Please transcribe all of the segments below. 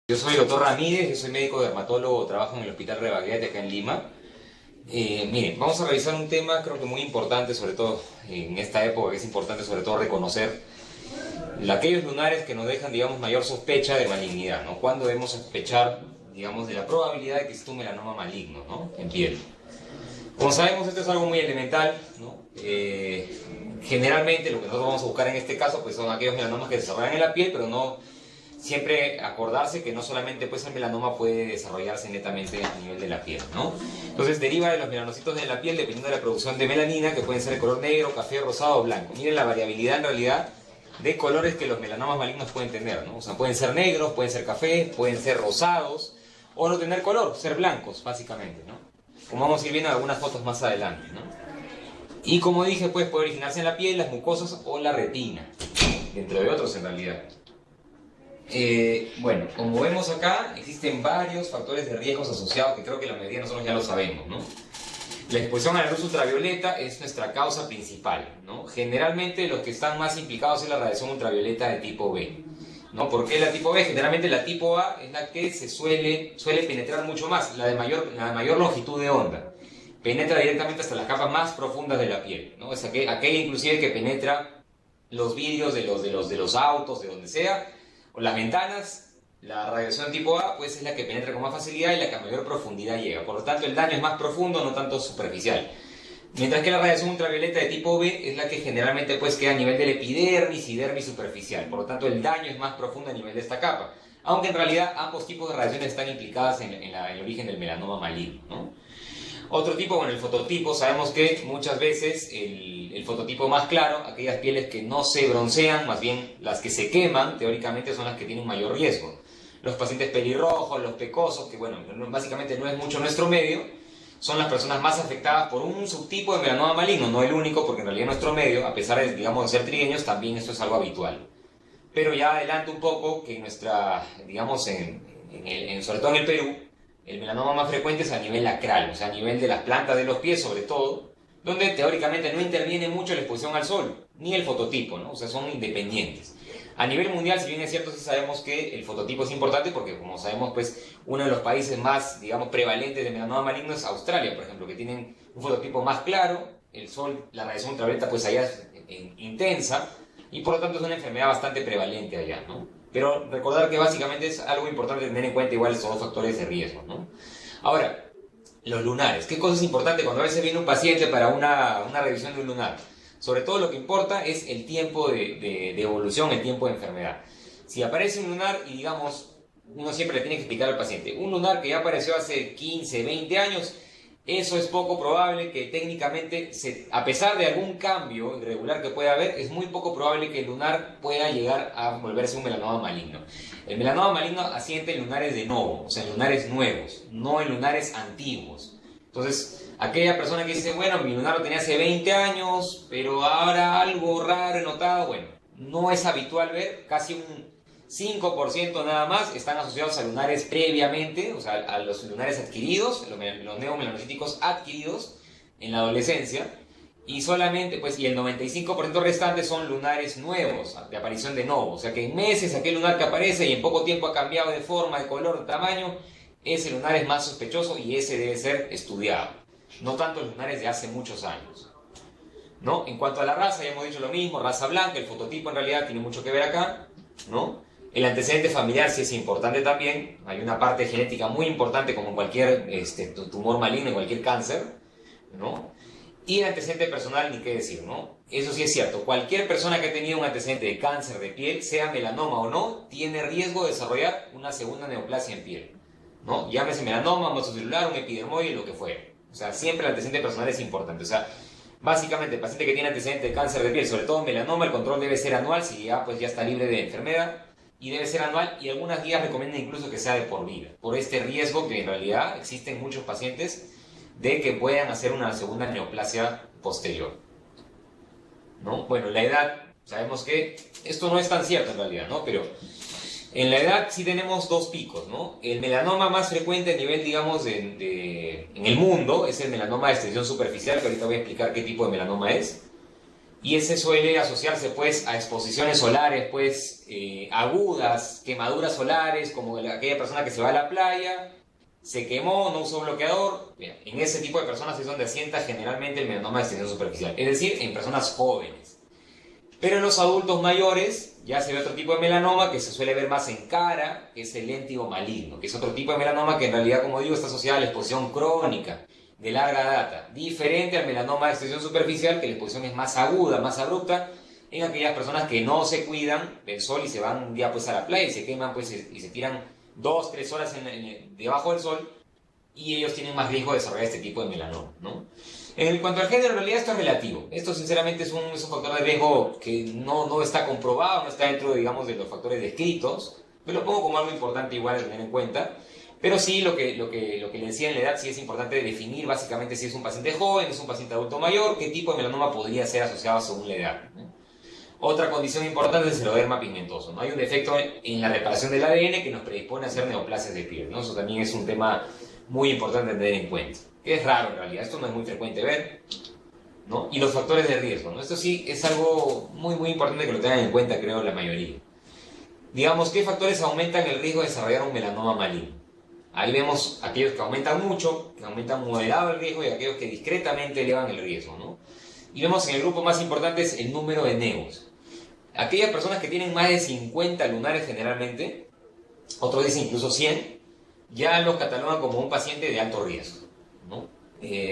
Yo soy el doctor Ramírez, yo soy médico dermatólogo, trabajo en el Hospital Rebagliati acá en Lima. Miren, vamos a revisar un tema creo que muy importante, sobre todo en esta época, que es importante sobre todo reconocer aquellos lunares que nos dejan, digamos, mayor sospecha de malignidad, ¿no? Cuando debemos sospechar, digamos, de la probabilidad de que exista un melanoma maligno, ¿no? En piel. Como sabemos, esto es algo muy elemental, ¿no? Generalmente lo que nosotros vamos a buscar en este caso pues son aquellos melanomas que se desarrollan en la piel, pero no siempre acordarse que no solamente pues el melanoma puede desarrollarse netamente a nivel de la piel, ¿no? Entonces deriva de los melanocitos de la piel dependiendo de la producción de melanina, que pueden ser de color negro, café, rosado o blanco. Miren la variabilidad en realidad de colores que los melanomas malignos pueden tener, ¿no? O sea, pueden ser negros, pueden ser café, pueden ser rosados o no tener color, ser blancos básicamente, ¿no? Como vamos a ir viendo en algunas fotos más adelante, ¿no? Y como dije, pues puede originarse en la piel, las mucosas o la retina, dentro de otros en realidad. Bueno, como vemos acá, existen varios factores de riesgos asociados que creo que la mayoría de nosotros ya lo sabemos, ¿no? La exposición a la luz ultravioleta es nuestra causa principal, ¿no? Generalmente los que están más implicados es la radiación ultravioleta de tipo B, ¿no? ¿Por qué la tipo B? Generalmente la tipo A es la que suele penetrar mucho más, la de mayor longitud de onda. Penetra directamente hasta las capas más profundas de la piel, ¿no? Es aquella inclusive que penetra los vidrios de los autos, de donde sea, o las ventanas. La radiación tipo A pues es la que penetra con más facilidad y la que a mayor profundidad llega. Por lo tanto, el daño es más profundo, no tanto superficial. Mientras que la radiación ultravioleta de tipo B es la que generalmente pues queda a nivel del epidermis y dermis superficial. Por lo tanto, el daño es más profundo a nivel de esta capa. Aunque en realidad ambos tipos de radiaciones están implicadas en el origen del melanoma maligno, ¿no? Otro tipo, bueno, el fototipo, sabemos que muchas veces el fototipo más claro, aquellas pieles que no se broncean, más bien las que se queman, teóricamente son las que tienen mayor riesgo. Los pacientes pelirrojos, los pecosos, que bueno, básicamente no es mucho nuestro medio, son las personas más afectadas por un subtipo de melanoma maligno, no el único, porque en realidad en nuestro medio, a pesar de, digamos, de ser trigueños, también esto es algo habitual. Pero ya adelanto un poco que en nuestra, digamos, sobre todo en el Perú, el melanoma más frecuente es a nivel acral, o sea, a nivel de las plantas de los pies sobre todo, donde teóricamente no interviene mucho la exposición al sol, ni el fototipo, ¿no? O sea, son independientes. A nivel mundial, si bien es cierto, sí sabemos que el fototipo es importante porque, como sabemos, pues, uno de los países más, digamos, prevalentes de melanoma maligno es Australia, por ejemplo, que tienen un fototipo más claro, el sol, la radiación ultravioleta, pues allá es intensa, y por lo tanto es una enfermedad bastante prevalente allá, ¿no? Pero recordar que básicamente es algo importante tener en cuenta igual estos dos factores de riesgo, ¿no? Ahora, los lunares. ¿Qué cosa es importante cuando a veces viene un paciente para una revisión de un lunar? Sobre todo lo que importa es el tiempo de evolución, el tiempo de enfermedad. Si aparece un lunar y digamos, uno siempre le tiene que explicar al paciente, un lunar que ya apareció hace 15, 20 años, eso es poco probable que técnicamente, a pesar de algún cambio irregular que pueda haber, es muy poco probable que el lunar pueda llegar a volverse un melanoma maligno. El melanoma maligno asiente en lunares de novo, o sea, en lunares nuevos, no en lunares antiguos. Entonces, aquella persona que dice, bueno, mi lunar lo tenía hace 20 años, pero ahora algo raro he notado, bueno, no es habitual ver, casi un 5% nada más están asociados a lunares previamente, o sea, a los lunares adquiridos, los neomelanocíticos adquiridos en la adolescencia, y solamente, pues, y el 95% restante son lunares nuevos, de aparición de novo, o sea que en meses aquel lunar que aparece y en poco tiempo ha cambiado de forma, de color, de tamaño, ese lunar es más sospechoso y ese debe ser estudiado, no tanto los lunares de hace muchos años, ¿no? En cuanto a la raza, ya hemos dicho lo mismo, raza blanca, el fototipo en realidad tiene mucho que ver acá, ¿no? El antecedente familiar sí es importante también, hay una parte genética muy importante como en cualquier tumor maligno, en cualquier cáncer, ¿no? Y el antecedente personal, ni qué decir, ¿no? Eso sí es cierto, cualquier persona que ha tenido un antecedente de cáncer de piel, sea melanoma o no, tiene riesgo de desarrollar una segunda neoplasia en piel, ¿no? Llámese melanoma, mastocelular, un epidermoide, lo que fuere. O sea, siempre el antecedente personal es importante, o sea, básicamente el paciente que tiene antecedente de cáncer de piel, sobre todo melanoma, el control debe ser anual, si ya, pues, ya está libre de enfermedad, y debe ser anual, y algunas guías recomiendan incluso que sea de por vida, por este riesgo que en realidad existen muchos pacientes de que puedan hacer una segunda neoplasia posterior, ¿no? Bueno, la edad, sabemos que esto no es tan cierto en realidad, ¿no? Pero en la edad sí tenemos dos picos, ¿no? El melanoma más frecuente a nivel, digamos, en el mundo es el melanoma de extensión superficial, que ahorita voy a explicar qué tipo de melanoma es. Y ese suele asociarse pues a exposiciones solares pues agudas, quemaduras solares, como aquella persona que se va a la playa, se quemó, no usó bloqueador. Bien, en ese tipo de personas es donde asienta generalmente el melanoma de extensión superficial, es decir, en personas jóvenes. Pero en los adultos mayores ya se ve otro tipo de melanoma que se suele ver más en cara, que es el léntigo maligno, que es otro tipo de melanoma que en realidad, como digo, está asociado a la exposición crónica de larga data, diferente al melanoma de extensión superficial, que la exposición es más aguda, más abrupta, en aquellas personas que no se cuidan del sol y se van un día pues a la playa y se queman pues y se tiran 2-3 horas debajo del sol, y ellos tienen más riesgo de desarrollar este tipo de melanoma, ¿no? En cuanto al género, en realidad esto es relativo. Esto sinceramente es un factor de riesgo que no está comprobado, no está dentro, digamos, de los factores descritos. Me lo pongo como algo importante igual de tener en cuenta. Pero sí, lo que le decía en la edad, sí es importante definir básicamente si es un paciente joven, es un paciente adulto mayor, qué tipo de melanoma podría ser asociado según la edad, ¿no? Otra condición importante es el eroderma pigmentoso, ¿no? Hay un defecto en la reparación del ADN que nos predispone a hacer neoplasias de piel, ¿no? Eso también es un tema muy importante tener en cuenta. Que es raro en realidad, esto no es muy frecuente ver, ¿no? Y los factores de riesgo, ¿no? Esto sí es algo muy importante que lo tengan en cuenta, creo, la mayoría. Digamos, ¿qué factores aumentan el riesgo de desarrollar un melanoma maligno? Ahí vemos aquellos que aumentan mucho, que aumentan moderado el riesgo, y aquellos que discretamente elevan el riesgo, ¿no? Y vemos en el grupo más importante es el número de nevos. Aquellas personas que tienen más de 50 lunares generalmente, otros dicen incluso 100, ya los catalogan como un paciente de alto riesgo, ¿no?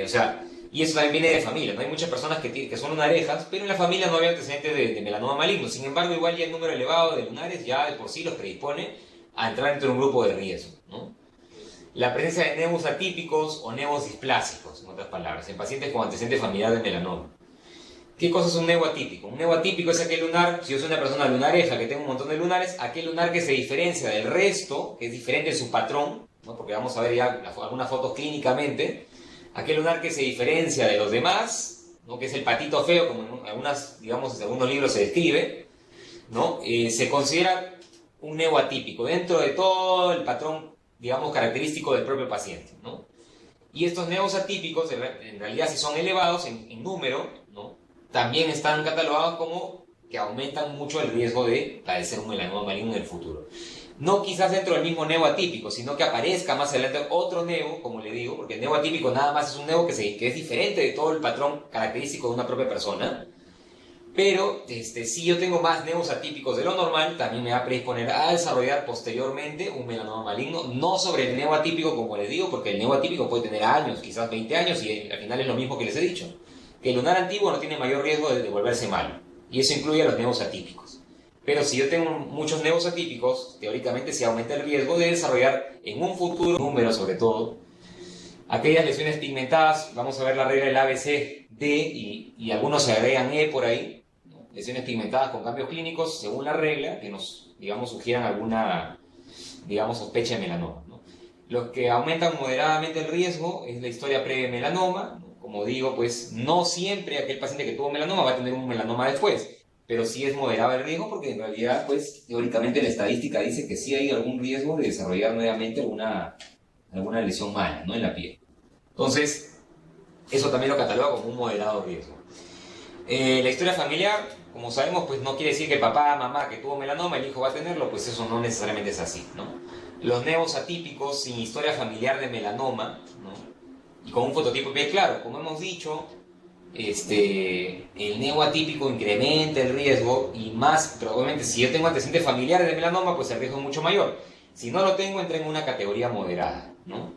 O sea, y eso también viene de familia, ¿no? Hay muchas personas que son lunarejas, pero en la familia no había antecedentes de melanoma maligno. Sin embargo, igual ya el número elevado de lunares ya de por sí los predispone a entrar dentro de un grupo de riesgo, ¿no? La presencia de nevos atípicos o nevos displásicos, en otras palabras, en pacientes con antecedente familiar de melanoma. ¿Qué cosa es un nevo atípico? Un nevo atípico es aquel lunar, si yo soy una persona lunareja que tengo un montón de lunares, aquel lunar que se diferencia del resto, que es diferente de su patrón, ¿no? Porque vamos a ver ya algunas fotos clínicamente, aquel lunar que se diferencia de los demás, ¿no? Que es el patito feo, como en algunos libros se describe, ¿no? Se considera un nevo atípico dentro de todo el patrón, digamos, característico del propio paciente, ¿no? Y estos nevos atípicos, en realidad, si son elevados en número, ¿no? También están catalogados como que aumentan mucho el riesgo de padecer un melanoma maligno en el futuro. No quizás dentro del mismo nevo atípico, sino que aparezca más adelante otro nevo, como le digo, porque el nevo atípico nada más es un nevo que es diferente de todo el patrón característico de una propia persona. Pero si yo tengo más nevos atípicos de lo normal, también me va a predisponer a desarrollar posteriormente un melanoma maligno, no sobre el nevo atípico, como les digo, porque el nevo atípico puede tener años, quizás 20 años, y al final es lo mismo que les he dicho, que el lunar antiguo no tiene mayor riesgo de volverse malo, y eso incluye a los nevos atípicos. Pero si yo tengo muchos nevos atípicos, teóricamente se aumenta el riesgo de desarrollar en un futuro, número sobre todo, aquellas lesiones pigmentadas. Vamos a ver la regla del ABC, D, y algunos se agregan E por ahí, ¿no? Lesiones pigmentadas con cambios clínicos, según la regla, que nos, digamos, sugieran alguna, digamos, sospecha de melanoma, ¿no? Los que aumentan moderadamente el riesgo es la historia previa de melanoma, ¿no? Como digo, pues no siempre aquel paciente que tuvo melanoma va a tener un melanoma después, pero sí es moderado el riesgo, porque en realidad, pues, teóricamente la estadística dice que sí hay algún riesgo de desarrollar nuevamente alguna lesión mala, ¿no? En la piel. Entonces, eso también lo cataloga como un moderado riesgo. La historia familiar, como sabemos, pues no quiere decir que papá, mamá que tuvo melanoma, el hijo va a tenerlo, pues eso no necesariamente es así, ¿no? Los nevos atípicos sin historia familiar de melanoma, ¿no? Y con un fototipo bien claro, como hemos dicho, el nevo atípico incrementa el riesgo, y más, probablemente si yo tengo antecedentes familiares de melanoma, pues el riesgo es mucho mayor. Si no lo tengo, entra en una categoría moderada, ¿no?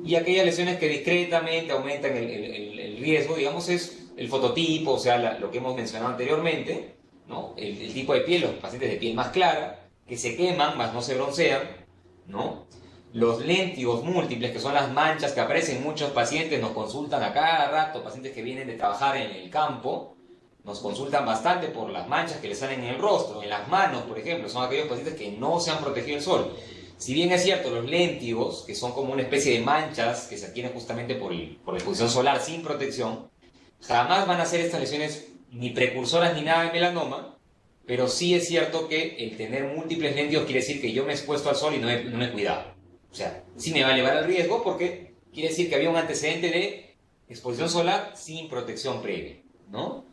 Y aquellas lesiones que discretamente aumentan el riesgo, digamos, es el fototipo, o sea, lo que hemos mencionado anteriormente, ¿no? El tipo de piel, los pacientes de piel más clara, que se queman, más no se broncean, ¿no? Los léntigos múltiples, que son las manchas que aparecen en muchos pacientes, nos consultan a cada rato, pacientes que vienen de trabajar en el campo, nos consultan bastante por las manchas que les salen en el rostro, en las manos, por ejemplo, son aquellos pacientes que no se han protegido del sol. Si bien es cierto, los léntigos, que son como una especie de manchas que se adquieren justamente por la exposición solar sin protección, jamás van a ser estas lesiones ni precursoras ni nada de melanoma, pero sí es cierto que el tener múltiples léntigos quiere decir que yo me he expuesto al sol y no me he cuidado. O sea, sí me va a elevar el riesgo, porque quiere decir que había un antecedente de exposición solar sin protección previa, ¿no?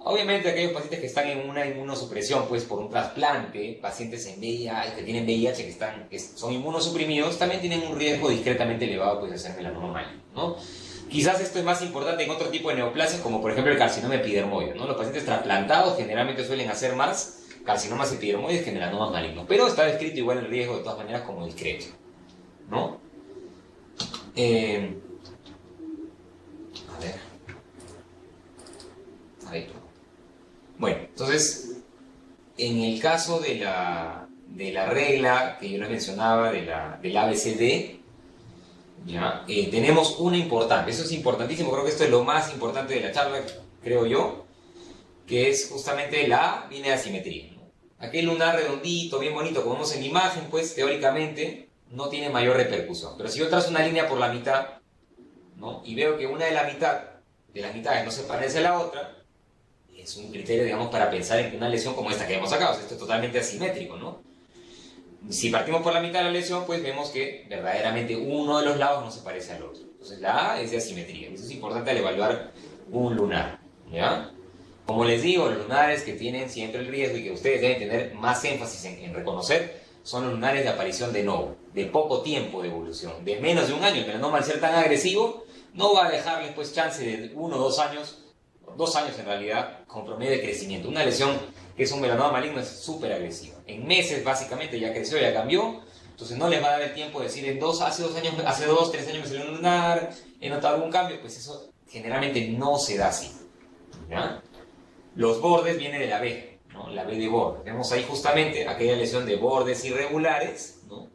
Obviamente aquellos pacientes que están en una inmunosupresión, pues por un trasplante, pacientes en VIH, que tienen VIH, que son inmunosuprimidos, también tienen un riesgo discretamente elevado pues, de hacer melanoma maligno, ¿no? Quizás esto es más importante en otro tipo de neoplasias, como por ejemplo el carcinoma epidermoide, ¿no? Los pacientes trasplantados generalmente suelen hacer más carcinomas epidermoides que melanomas malignos, pero está descrito igual el riesgo de todas maneras como discreto, ¿no? A ver. Ahí. Bueno, entonces, en el caso de la regla que yo les mencionaba, del ABCD, ¿ya? Tenemos una importante, eso es importantísimo, creo que esto es lo más importante de la charla, creo yo, que es justamente la A viene de asimetría, ¿no? Aquel lunar redondito, bien bonito, como vemos en la imagen, pues teóricamente no tiene mayor repercusión. Pero si yo trazo una línea por la mitad, ¿no? Y veo que una de las mitades no se parece a la otra, es un criterio, digamos, para pensar en que una lesión como esta que vemos acá, o sea, esto es totalmente asimétrico, ¿no? Si partimos por la mitad de la lesión, pues vemos que verdaderamente uno de los lados no se parece al otro. Entonces la A es de asimetría. Eso es importante al evaluar un lunar, ¿ya? Como les digo, los lunares que tienen siempre el riesgo y que ustedes deben tener más énfasis en reconocer son los lunares de aparición de novo, de poco tiempo de evolución, de menos de un año. El melanoma, al ser tan agresivo, no va a dejarles pues chance de 1 o 2 años, 2 años en realidad, con promedio de crecimiento. Una lesión que es un melanoma maligno es súper agresiva. En meses básicamente ya creció, ya cambió, entonces no les va a dar el tiempo de decir hace 2 años, hace 2, 3 años me salió un lunar, he notado algún cambio, pues eso generalmente no se da así, ¿ya? Los bordes vienen de la B, ¿no? La B de borde. Vemos ahí justamente aquella lesión de bordes irregulares, ¿no?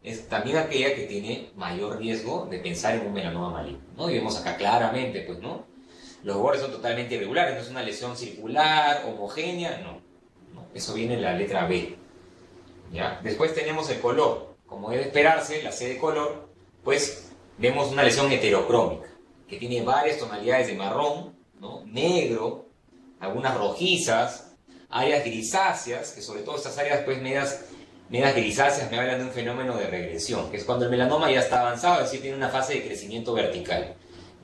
Es también aquella que tiene mayor riesgo de pensar en un melanoma maligno, ¿no? Y vemos acá claramente, pues, ¿no? Los bordes son totalmente irregulares, no es una lesión circular, homogénea, no. Eso viene en la letra B, ¿ya? Después tenemos el color. Como debe esperarse, la C de color, pues vemos una lesión heterocrómica, que tiene varias tonalidades de marrón, ¿no? Negro, algunas rojizas, áreas grisáceas, que sobre todo estas áreas pues medias grisáceas me hablan de un fenómeno de regresión, que es cuando el melanoma ya está avanzado, es decir, tiene una fase de crecimiento vertical.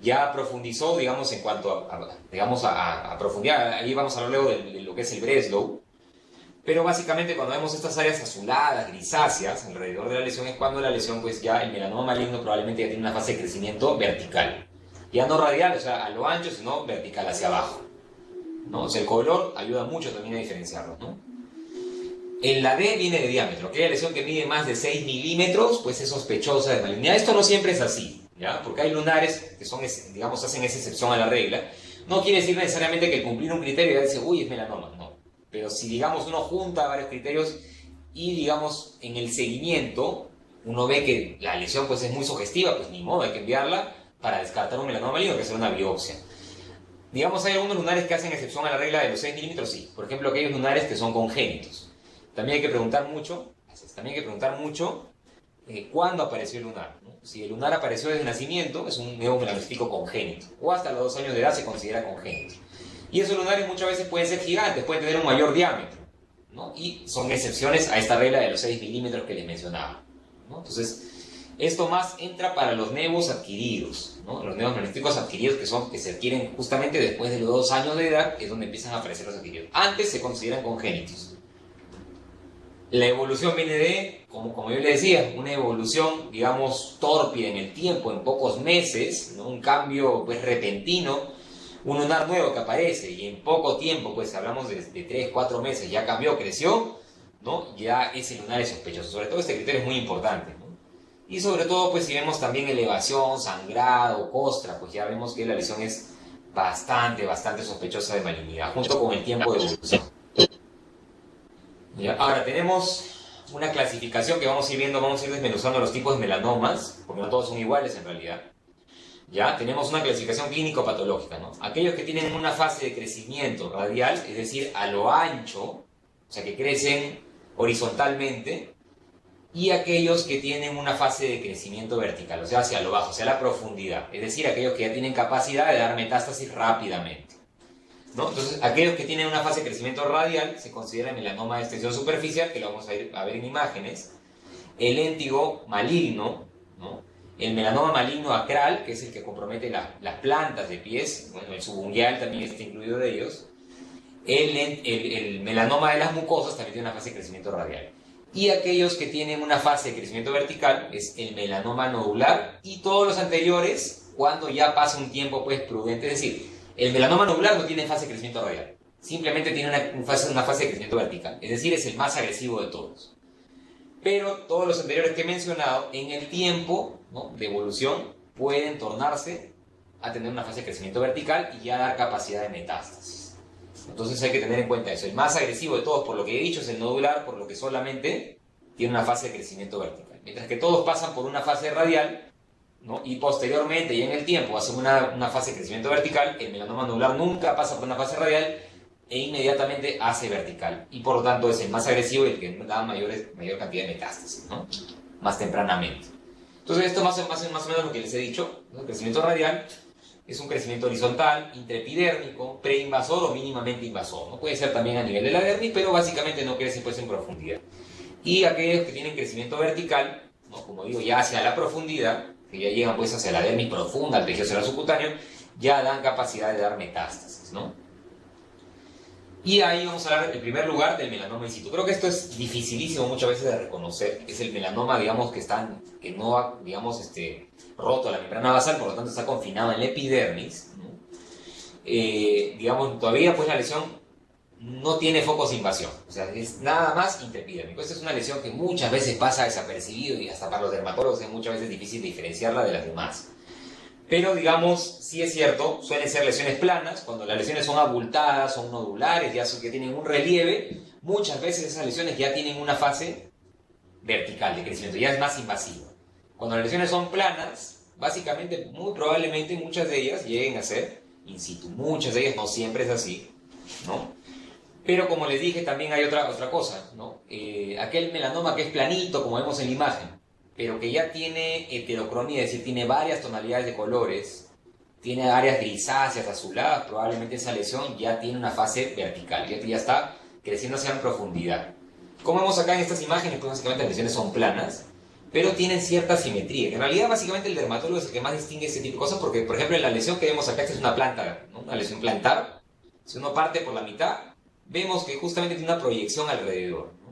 Ya profundizó, digamos, en cuanto a profundidad, ahí vamos a hablar luego de lo que es el Breslow, pero básicamente cuando vemos estas áreas azuladas, grisáceas, alrededor de la lesión, es cuando la lesión, pues ya el melanoma maligno probablemente ya tiene una fase de crecimiento vertical. Ya no radial, o sea, a lo ancho, sino vertical hacia abajo, ¿no? O sea, el color ayuda mucho también a diferenciarlos, ¿no? En la D viene de diámetro. Aquella lesión que mide más de 6 milímetros, pues es sospechosa de malignidad. Esto no siempre es así, ¿ya? Porque hay lunares que son, digamos, hacen esa excepción a la regla. No quiere decir necesariamente que el cumplir un criterio ya dice, uy, es melanoma, no. Pero si, digamos, uno junta varios criterios y, digamos, en el seguimiento, uno ve que la lesión pues es muy sugestiva, pues ni modo, hay que enviarla para descartar un melanoma maligno, que es una biopsia. Digamos, hay algunos lunares que hacen excepción a la regla de los 6 milímetros, sí. Por ejemplo, aquellos lunares que son congénitos. También hay que preguntar mucho cuándo apareció el lunar, ¿no? Si el lunar apareció desde el nacimiento, es un neomelanocítico congénito. O hasta los 2 años de edad se considera congénito. Y esos lunares muchas veces pueden ser gigantes, pueden tener un mayor diámetro, ¿no? Y son excepciones a esta regla de los 6 milímetros que les mencionaba, ¿no? Entonces, esto más entra para los nevos adquiridos, ¿no? Los nevos melanocíticos adquiridos que se adquieren justamente después de los 2 años de edad, es donde empiezan a aparecer los adquiridos. Antes se consideran congénitos. La evolución viene de, como yo le decía, una evolución, digamos, torpe en el tiempo, en pocos meses, ¿no? Un cambio pues repentino, un lunar nuevo que aparece y en poco tiempo, pues hablamos de 3, 4 meses, ya cambió, creció, ¿no? Ya ese lunar es sospechoso. Sobre todo este criterio es muy importante, ¿no? Y sobre todo, pues si vemos también elevación, sangrado, costra, pues ya vemos que la lesión es bastante sospechosa de malignidad, junto con el tiempo de evolución. ¿Ya? Ahora tenemos una clasificación que vamos a ir viendo, vamos a ir desmenuzando los tipos de melanomas, porque no todos son iguales en realidad. Ya tenemos una clasificación clínico-patológica, ¿no? Aquellos que tienen una fase de crecimiento radial, es decir, a lo ancho, o sea, que crecen horizontalmente, y aquellos que tienen una fase de crecimiento vertical, o sea, hacia lo bajo, hacia la profundidad, es decir, aquellos que ya tienen capacidad de dar metástasis rápidamente, ¿no? Entonces, aquellos que tienen una fase de crecimiento radial se consideran melanoma de extensión superficial, que lo vamos a ir a ver en imágenes, el léntigo maligno, ¿no? El melanoma maligno acral, que es el que compromete las plantas de pies, bueno, el subungueal también está incluido de ellos, el melanoma de las mucosas también tiene una fase de crecimiento radial. Y aquellos que tienen una fase de crecimiento vertical es el melanoma nodular y todos los anteriores cuando ya pasa un tiempo pues prudente. Es decir, el melanoma nodular no tiene fase de crecimiento radial, simplemente tiene una fase de crecimiento vertical. Es decir, es el más agresivo de todos. Pero todos los anteriores que he mencionado, en el tiempo, ¿no?, de evolución, pueden tornarse a tener una fase de crecimiento vertical y ya dar capacidad de metástasis. Entonces hay que tener en cuenta eso. El más agresivo de todos, por lo que he dicho, es el nodular, por lo que solamente tiene una fase de crecimiento vertical. Mientras que todos pasan por una fase radial, ¿no?, y posteriormente y en el tiempo hacen una fase de crecimiento vertical, el melanoma nodular nunca pasa por una fase radial e inmediatamente hace vertical. Y por lo tanto es el más agresivo y el que da mayor cantidad de metástasis, ¿no?, más tempranamente. Entonces esto más o menos lo que les he dicho, ¿no? El crecimiento radial es un crecimiento horizontal, intraepidérmico, preinvasor o mínimamente invasor, ¿no? Puede ser también a nivel de la dermis, pero básicamente no crece pues en profundidad. Y aquellos que tienen crecimiento vertical, ¿no?, como digo, ya hacia la profundidad, que ya llegan pues hacia la dermis profunda, al tejido celular subcutáneo, ya dan capacidad de dar metástasis, ¿no? Y ahí vamos a hablar en primer lugar del melanoma in situ. Creo que esto es dificilísimo muchas veces de reconocer. Es el melanoma, digamos, que no ha, digamos, roto la membrana basal, por lo tanto está confinado en la epidermis, ¿no? Digamos, todavía pues la lesión no tiene focos de invasión, o sea, es nada más intraepidérmico. Esta es una lesión que muchas veces pasa desapercibido y hasta para los dermatólogos es muchas veces difícil diferenciarla de las demás. Pero, digamos, sí es cierto, suelen ser lesiones planas. Cuando las lesiones son abultadas, son nodulares, ya que tienen un relieve, muchas veces esas lesiones ya tienen una fase vertical de crecimiento, ya es más invasiva. Cuando las lesiones son planas, básicamente, muy probablemente muchas de ellas lleguen a ser in situ. Muchas de ellas, no siempre es así, ¿no? Pero como les dije, también hay otra cosa, ¿no? Aquel melanoma que es planito, como vemos en la imagen, pero que ya tiene heterocromía, es decir, tiene varias tonalidades de colores, tiene áreas grisáceas, azuladas, probablemente esa lesión ya tiene una fase vertical, ya está creciéndose en profundidad. Como vemos acá en estas imágenes, pues básicamente las lesiones son planas, pero tienen cierta simetría. En realidad, básicamente el dermatólogo es el que más distingue este tipo de cosas, porque, por ejemplo, en la lesión que vemos acá, esta es una planta, ¿no?, una lesión plantar. Si uno parte por la mitad, vemos que justamente tiene una proyección alrededor, ¿no?,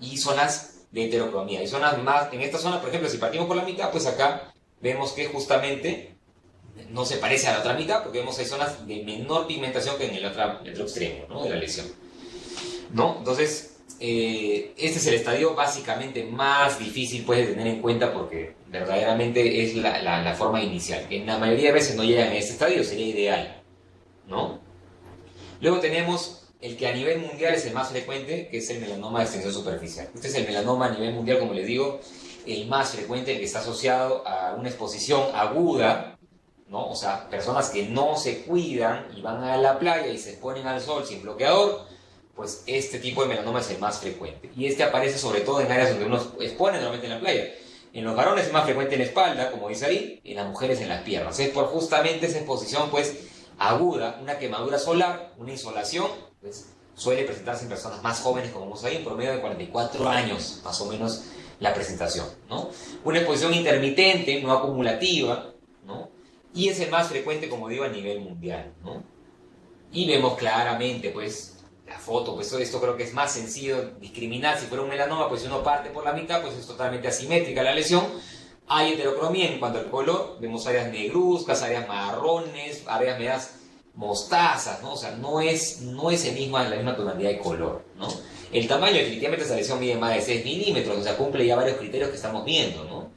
y zonas de heterocromía. Y zonas más, en esta zona, por ejemplo, si partimos por la mitad, pues acá vemos que justamente no se parece a la otra mitad, porque vemos hay zonas de menor pigmentación que en el otro extremo, ¿no?, de la lesión, ¿no? Entonces, este es el estadio básicamente más difícil pues, de tener en cuenta, porque verdaderamente es la forma inicial. En la mayoría de veces no llegan a este estadio, sería ideal, ¿no? Luego tenemos el que a nivel mundial es el más frecuente, que es el melanoma de extensión superficial. Este es el melanoma a nivel mundial, como les digo, el más frecuente, el que está asociado a una exposición aguda, ¿no? O sea, personas que no se cuidan y van a la playa y se exponen al sol sin bloqueador, pues este tipo de melanoma es el más frecuente. Y este aparece sobre todo en áreas donde uno expone normalmente en la playa. En los varones es más frecuente en la espalda, como dice ahí, en las mujeres en las piernas. Es por justamente esa exposición, pues, aguda, una quemadura solar, una insolación, pues, suele presentarse en personas más jóvenes, como vemos ahí, en promedio de 44 años, más o menos, la presentación, ¿no? Una exposición intermitente, no acumulativa, ¿no? Y es el más frecuente, como digo, a nivel mundial, ¿no? Y vemos claramente, pues, la foto, pues esto creo que es más sencillo discriminar. Si fuera un melanoma, pues si uno parte por la mitad, pues es totalmente asimétrica la lesión. Hay heterocromía en cuanto al color, vemos áreas negruzcas, áreas marrones, áreas medias mostazas, ¿no? O sea, no es la misma tonalidad de color, ¿no? El tamaño, definitivamente esa lesión mide más de 6 milímetros, o sea, cumple ya varios criterios que estamos viendo, ¿no?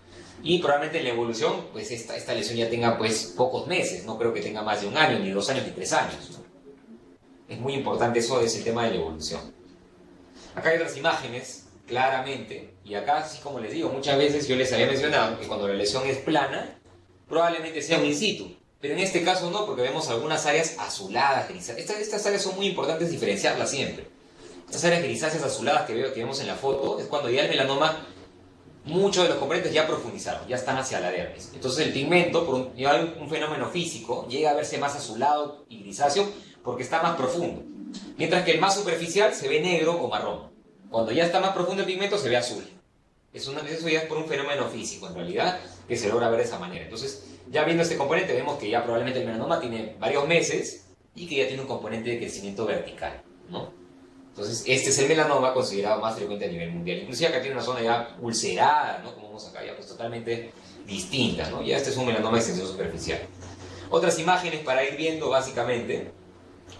Y probablemente en la evolución, pues esta lesión ya tenga, pues, pocos meses, no creo que tenga más de 1 año, ni 2 años, ni 3 años, ¿no? Es muy importante eso, es el tema de la evolución. Acá hay otras imágenes, claramente, y acá, sí, como les digo, muchas veces yo les había mencionado que cuando la lesión es plana, probablemente sea un in situ, pero en este caso no, porque vemos algunas áreas azuladas, grisáceas. Estas áreas son muy importantes diferenciarlas siempre. Estas áreas grisáceas azuladas que vemos en la foto es cuando ya el melanoma, muchos de los componentes ya profundizaron, ya están hacia la dermis. Entonces el pigmento, ya hay un fenómeno físico, llega a verse más azulado y grisáceo porque está más profundo. Mientras que el más superficial se ve negro o marrón. Cuando ya está más profundo el pigmento se ve azul. Eso ya es por un fenómeno físico, en realidad, que se logra ver de esa manera. Entonces, ya viendo este componente, vemos que ya probablemente el melanoma tiene varios meses y que ya tiene un componente de crecimiento vertical, ¿no? Entonces, este es el melanoma considerado más frecuente a nivel mundial. Inclusive acá tiene una zona ya ulcerada, ¿no? Como vemos acá, ya pues totalmente distinta, ¿no? Ya este es un melanoma de extensión superficial. Otras imágenes para ir viendo básicamente,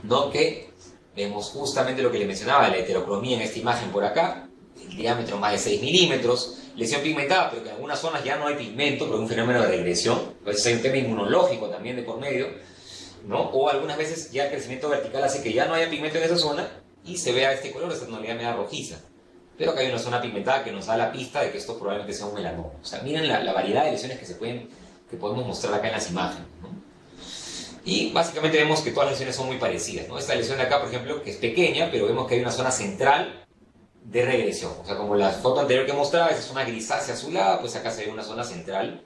¿no? Que vemos justamente lo que le mencionaba, la heterocromía en esta imagen por acá, el diámetro más de 6 milímetros, lesión pigmentada, pero que en algunas zonas ya no hay pigmento, pero un fenómeno de regresión. A veces hay un tema inmunológico también de por medio, ¿no? O algunas veces ya el crecimiento vertical hace que ya no haya pigmento en esa zona y se vea este color, esta tonalidad media rojiza. Pero acá hay una zona pigmentada que nos da la pista de que esto probablemente sea un melanoma. O sea, miren la variedad de lesiones que podemos mostrar acá en las imágenes, ¿no? Y básicamente vemos que todas las lesiones son muy parecidas, ¿no? Esta lesión de acá, por ejemplo, que es pequeña, pero vemos que hay una zona central de regresión. O sea, como la foto anterior que mostraba, esa zona grisácea azulada, pues acá se ve una zona central.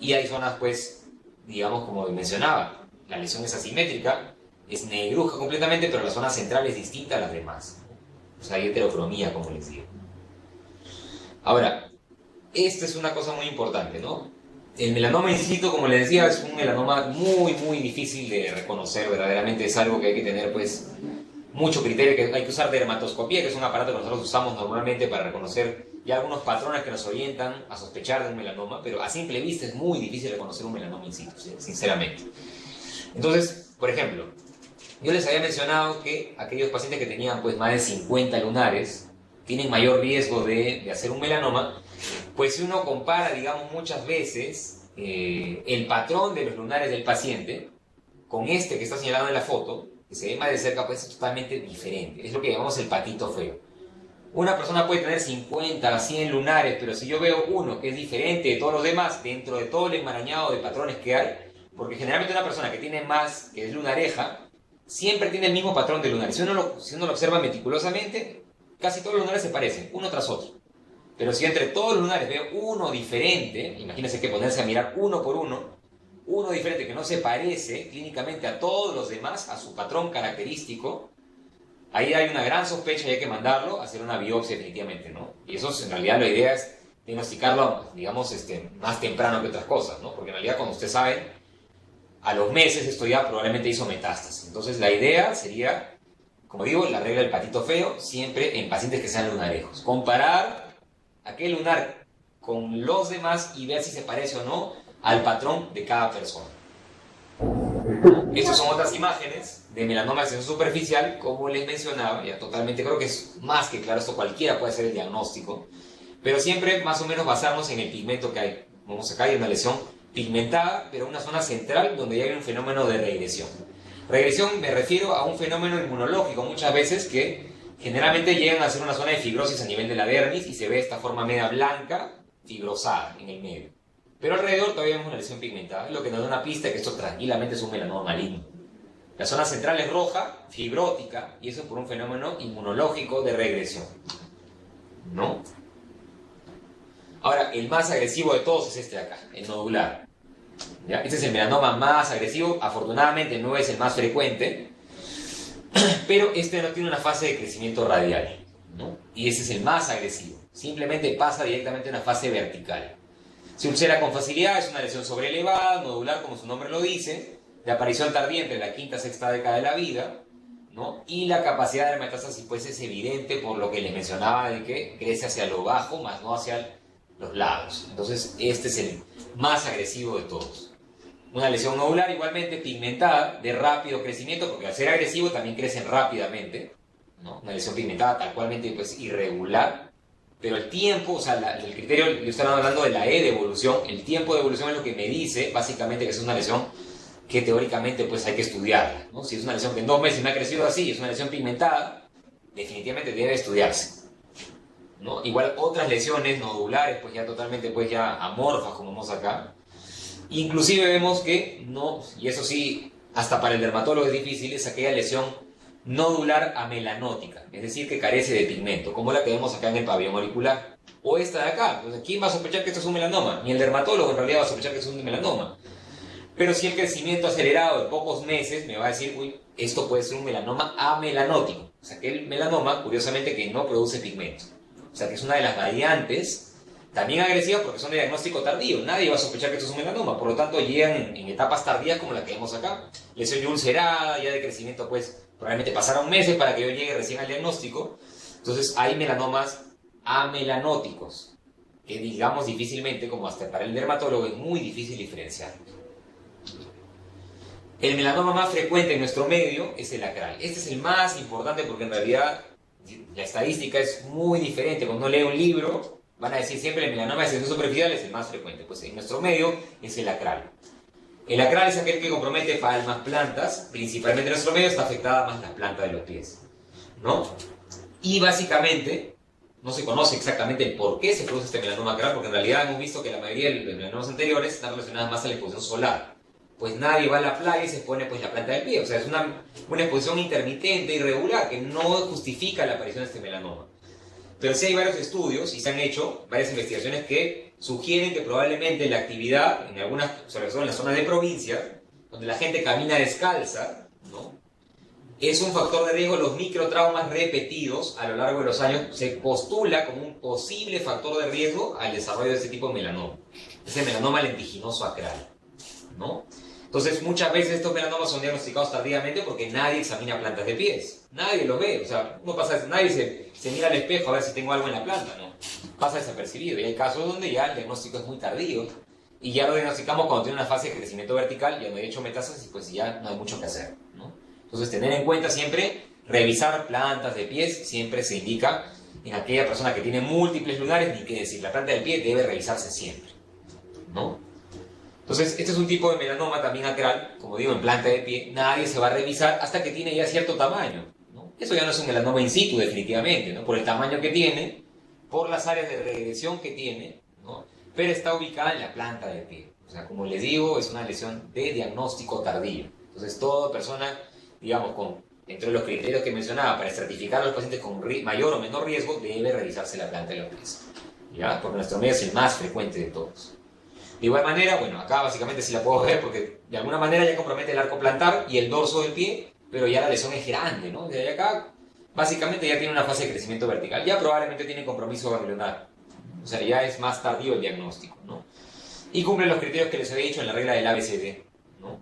Y hay zonas, pues, digamos, como mencionaba, la lesión es asimétrica, es negruja completamente, pero la zona central es distinta a las demás. O sea, hay heterocromía, como les digo. Ahora, esta es una cosa muy importante, ¿no? El melanoma in situ, como les decía, es un melanoma muy, muy difícil de reconocer. Verdaderamente es algo que hay que tener, pues, mucho criterio, que hay que usar dermatoscopía, que es un aparato que nosotros usamos normalmente para reconocer ya algunos patrones que nos orientan a sospechar de un melanoma, pero a simple vista es muy difícil reconocer un melanoma in situ, sinceramente. Entonces, por ejemplo, yo les había mencionado que aquellos pacientes que tenían pues más de 50 lunares tienen mayor riesgo de hacer un melanoma. Pues si uno compara, digamos, muchas veces el patrón de los lunares del paciente con este que está señalado en la foto, que se ve más de cerca, pues es totalmente diferente. Es lo que llamamos el patito feo. Una persona puede tener 50, 100 lunares, pero si yo veo uno que es diferente de todos los demás, dentro de todo el enmarañado de patrones que hay, porque generalmente una persona que tiene más, que es lunareja, siempre tiene el mismo patrón de lunares. Si uno lo observa meticulosamente, casi todos los lunares se parecen, uno tras otro. Pero si entre todos los lunares veo uno diferente, imagínense que ponerse a mirar uno por uno diferente que no se parece clínicamente a todos los demás, a su patrón característico, ahí hay una gran sospecha y hay que mandarlo a hacer una biopsia definitivamente, ¿no? Y eso en realidad la idea es diagnosticarlo, digamos, más temprano que otras cosas, ¿no? Porque en realidad, como ustedes saben, a los meses esto ya probablemente hizo metástasis. Entonces la idea sería, como digo, la regla del patito feo, siempre en pacientes que sean lunarejos. Comparar aquel lunar con los demás y ver si se parece o no al patrón de cada persona. Estas son otras imágenes de melanoma de extensión superficial, como les mencionaba, ya totalmente creo que es más que claro, esto cualquiera puede hacer el diagnóstico, pero siempre más o menos basarnos en el pigmento que hay. Vamos acá, hay una lesión pigmentada, pero una zona central donde ya hay un fenómeno de regresión. Regresión me refiero a un fenómeno inmunológico muchas veces que generalmente llegan a ser una zona de fibrosis a nivel de la dermis y se ve esta forma media blanca, fibrosada en el medio. Pero alrededor todavía vemos una lesión pigmentada, lo que nos da una pista de que esto tranquilamente es un melanoma maligno. La zona central es roja, fibrótica, y eso por un fenómeno inmunológico de regresión, ¿no? Ahora, el más agresivo de todos es este de acá, el nodular. ¿Ya? Este es el melanoma más agresivo, afortunadamente no es el más frecuente, pero este no tiene una fase de crecimiento radial, ¿no? Y ese es el más agresivo. Simplemente pasa directamente a una fase vertical. Se ulcera con facilidad, es una lesión sobrelevada, nodular, como su nombre lo dice, de aparición tardía entre la quinta y sexta década de la vida, ¿no? Y la capacidad de metástasis pues es evidente por lo que les mencionaba de que crece hacia lo bajo, más no hacia los lados. Entonces este es el más agresivo de todos. Una lesión nodular igualmente pigmentada, de rápido crecimiento, porque al ser agresivo también crecen rápidamente, ¿no? Una lesión pigmentada tal cualmente pues irregular, pero el tiempo, o sea, el criterio, yo estaba hablando de la E de evolución, el tiempo de evolución es lo que me dice básicamente que es una lesión que teóricamente pues hay que estudiarla, ¿no? Si es una lesión que en 2 meses me ha crecido así, es una lesión pigmentada, definitivamente debe estudiarse, ¿no? Igual otras lesiones nodulares pues ya totalmente pues ya amorfas como vemos acá, inclusive vemos que no, y eso sí, hasta para el dermatólogo es difícil, es aquella lesión nodular amelanótica, es decir, que carece de pigmento, como la que vemos acá en el pabellón auricular, o esta de acá. Entonces, ¿quién va a sospechar que esto es un melanoma? Ni el dermatólogo en realidad va a sospechar que es un melanoma. Pero si el crecimiento acelerado de pocos meses me va a decir, uy, esto puede ser un melanoma amelanótico, o sea, que el melanoma, curiosamente, que no produce pigmento, o sea, que es una de las variantes también agresivas porque son de diagnóstico tardío. Nadie va a sospechar que esto es un melanoma, por lo tanto llegan en etapas tardías como la que vemos acá, lesión ya ulcerada, ya de crecimiento pues Probablemente pasaron meses para que yo llegue recién al diagnóstico. Entonces hay melanomas amelanóticos, que digamos difícilmente, como hasta para el dermatólogo, es muy difícil diferenciar. El melanoma más frecuente en nuestro medio es el acral. Este es el más importante porque en realidad la estadística es muy diferente. Cuando uno lee un libro, van a decir siempre el melanoma de sección superficial es el más frecuente. Pues en nuestro medio es el acral. El acral es aquel que compromete palmas, plantas. Principalmente en nuestro medio está afectada más la planta de los pies, ¿no? Y básicamente no se conoce exactamente el por qué se produce este melanoma acral, porque en realidad hemos visto que la mayoría de los melanomas anteriores están relacionadas más a la exposición solar. Pues nadie va a la playa y se pone pues la planta del pie. O sea, es una exposición intermitente, irregular, que no justifica la aparición de este melanoma. Pero sí hay varios estudios y se han hecho varias investigaciones que sugieren que probablemente la actividad, en algunas, sobre todo en las zonas de provincia, donde la gente camina descalza, ¿no?, es un factor de riesgo. Los microtraumas repetidos a lo largo de los años se postula como un posible factor de riesgo al desarrollo de este tipo de melanoma. Ese melanoma lentiginoso acral, ¿no? Entonces, muchas veces estos melanomas son diagnosticados tardíamente porque nadie examina plantas de pies. Nadie lo ve. O sea, nadie se mira al espejo a ver si tengo algo en la planta, ¿no? Pasa desapercibido. Y hay casos donde ya el diagnóstico es muy tardío y ya lo diagnosticamos cuando tiene una fase de crecimiento vertical, ya no hay hecho metástasis, pues ya no hay mucho que hacer, ¿no? Entonces, tener en cuenta siempre, revisar plantas de pies, siempre se indica en aquella persona que tiene múltiples lunares, ni qué decir, la planta del pie debe revisarse siempre, ¿no? Entonces, este es un tipo de melanoma también acral, como digo, en planta de pie. Nadie se va a revisar hasta que tiene ya cierto tamaño, ¿no? Eso ya no es un melanoma in situ, definitivamente, ¿no?, por el tamaño que tiene, por las áreas de regresión que tiene, ¿no?, pero está ubicada en la planta del pie. O sea, como les digo, es una lesión de diagnóstico tardío. Entonces, toda persona, digamos, entre los criterios que mencionaba, para estratificar a los pacientes con mayor o menor riesgo, debe revisarse la planta de los pies, ¿ya? Porque nuestro medio es el más frecuente de todos. De igual manera, bueno, acá básicamente sí la puedo ver porque de alguna manera ya compromete el arco plantar y el dorso del pie, pero ya la lesión es grande, ¿no? Desde acá básicamente ya tiene una fase de crecimiento vertical, ya probablemente tiene compromiso ganglionar, o sea, ya es más tardío el diagnóstico, ¿no? Y cumple los criterios que les había dicho en la regla del ABCD, ¿no?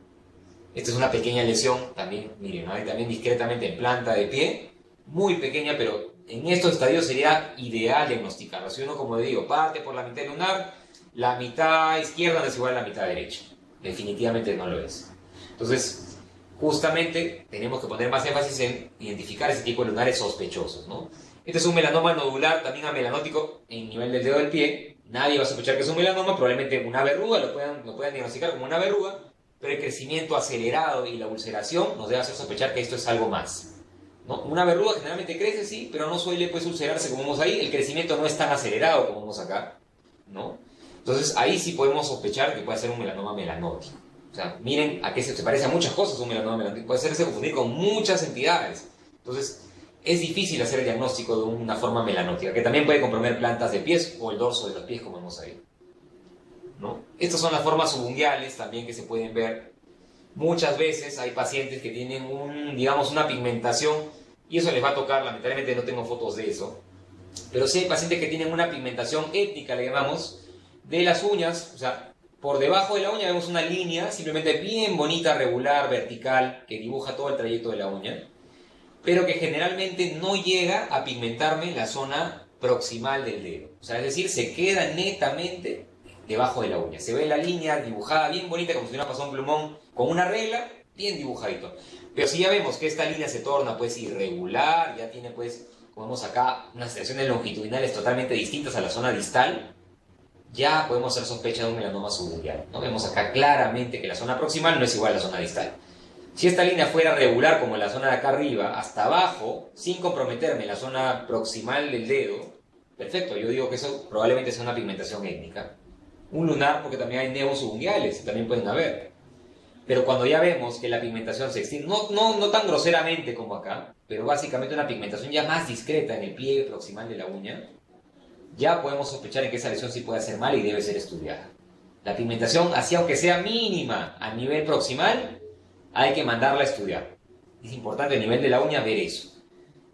Esta es una pequeña lesión, también, miren, ¿no?, también discretamente en planta de pie, muy pequeña, pero en estos estadios sería ideal diagnosticarlo. Si uno, como digo, parte por la mitad lunar, la mitad izquierda no es igual a la mitad derecha. Definitivamente no lo es. Entonces, justamente tenemos que poner más énfasis en identificar ese tipo de lunares sospechosos, ¿no? Este es un melanoma nodular, también amelanótico en nivel del dedo del pie. Nadie va a sospechar que es un melanoma, probablemente una verruga, lo puedan diagnosticar como una verruga, pero el crecimiento acelerado y la ulceración nos debe hacer sospechar que esto es algo más, ¿no? Una verruga generalmente crece, sí, pero no suele pues ulcerarse como vemos ahí. El crecimiento no es tan acelerado como vemos acá, ¿no? Entonces ahí sí podemos sospechar que puede ser un melanoma melanótico. O sea, miren a qué se parece a muchas cosas un melanoma melanótico. Puede hacerse confundir con muchas entidades. Entonces es difícil hacer el diagnóstico de una forma melanótica, que también puede comprometer plantas de pies o el dorso de los pies, como vemos ahí, ¿no? Estas son las formas subunguiales también que se pueden ver. Muchas veces hay pacientes que tienen digamos, una pigmentación, y eso les va a tocar, lamentablemente no tengo fotos de eso, pero sí hay pacientes que tienen una pigmentación étnica, le llamamos, de las uñas. O sea, por debajo de la uña vemos una línea simplemente bien bonita, regular, vertical, que dibuja todo el trayecto de la uña, pero que generalmente no llega a pigmentarme la zona proximal del dedo. O sea, es decir, se queda netamente debajo de la uña. Se ve la línea dibujada bien bonita, como si hubiera pasado un plumón con una regla, bien dibujadito. Pero si ya vemos que esta línea se torna pues irregular, ya tiene pues, como vemos acá, unas secciones longitudinales totalmente distintas a la zona distal, ya podemos hacer sospecha de un melanoma subunguial, ¿no? Vemos acá claramente que la zona proximal no es igual a la zona distal. Si esta línea fuera regular como en la zona de acá arriba, hasta abajo, sin comprometerme la zona proximal del dedo, perfecto, yo digo que eso probablemente sea una pigmentación étnica. Un lunar, porque también hay nevos subunguiales, también pueden haber. Pero cuando ya vemos que la pigmentación se extiende, no tan groseramente como acá, pero básicamente una pigmentación ya más discreta en el pliegue proximal de la uña, ya podemos sospechar en que esa lesión sí puede ser mala y debe ser estudiada. La pigmentación, así aunque sea mínima a nivel proximal, hay que mandarla a estudiar. Es importante a nivel de la uña ver eso.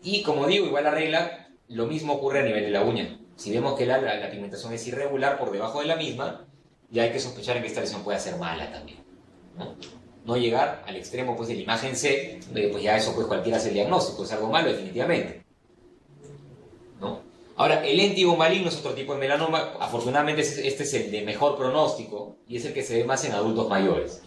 Y como digo, igual la regla, lo mismo ocurre a nivel de la uña. Si vemos que la pigmentación es irregular por debajo de la misma, ya hay que sospechar en que esta lesión puede ser mala también, ¿no? no llegar al extremo pues, de la imagen C, pues ya eso pues cualquiera hace el diagnóstico, es algo malo definitivamente, ¿no? Ahora, el léntigo maligno es otro tipo de melanoma, afortunadamente este es el de mejor pronóstico y es el que se ve más en adultos mayores.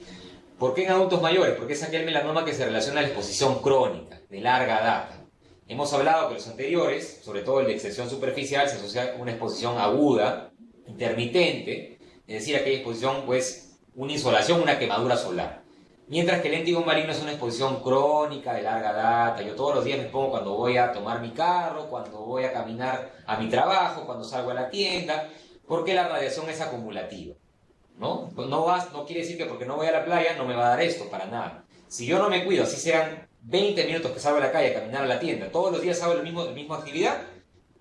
¿Por qué en adultos mayores? Porque es aquel melanoma que se relaciona a la exposición crónica, de larga data. Hemos hablado que los anteriores, sobre todo el de extensión superficial, se asocia a una exposición aguda, intermitente, es decir, aquella exposición, pues, una insolación, una quemadura solar. Mientras que el léntigo maligno es una exposición crónica, de larga data. Yo todos los días me pongo cuando voy a tomar mi carro, cuando voy a caminar a mi trabajo, cuando salgo a la tienda, porque la radiación es acumulativa. ¿No? No quiere decir que porque no voy a la playa no me va a dar esto, para nada. Si yo no me cuido, así sean 20 minutos que salgo a la calle a caminar a la tienda, todos los días hago la misma actividad,